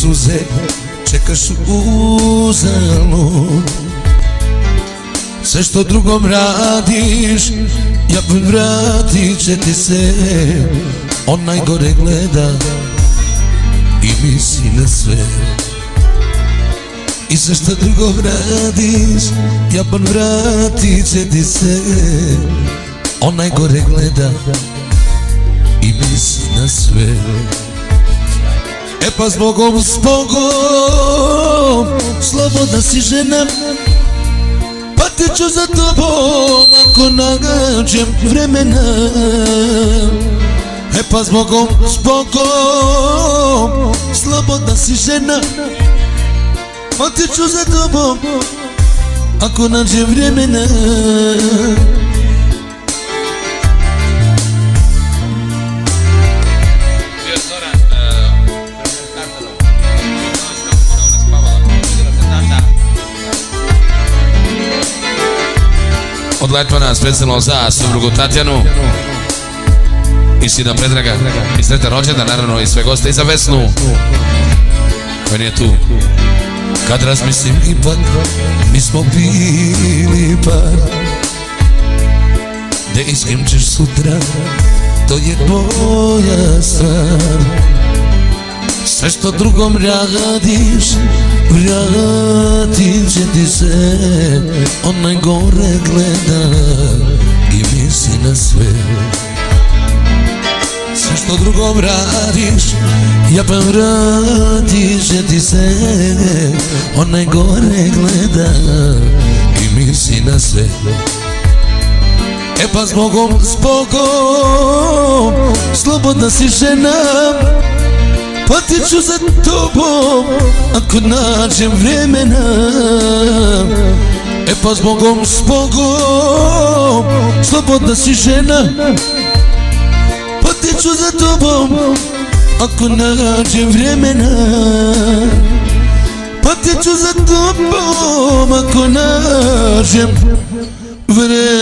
suze čekaš uzalud. Sve što drugom radiš, ja vratit će ti se. On najgore gleda i misli na sve. I sve što drugom radiš, ja vratit će ti se. On najgore gleda i misli na sve. E pa zbogom, slobodna si žena, patit ću za tobom ako nađem vremena. E pa zbogom, slobodna si žena, patit ću za tobom ako nađem vremena. Od Letvana specijalno za suprugu Tatjanu i sina Predraga i sretan rođendan, naravno i sve goste, i za Vesnu koja nije tu. Kad razmislim ipak mi smo bili par, gde i s kim ćeš sutra, to je tvoja stvar. Sve što drugom radiš, vratit će ti se. On najgore gleda i misli na sve. Sve što drugom radiš, ja pa vratit će ti se. On najgore gleda i misli na sve. E pa zbogom, slobodna si žena, patit ću za tobom ako nađem vremena. E pa zbogom, slobodna si žena, patit ću za tobom ako nađem vremena. Patit ću za tobom ako nađem vremena.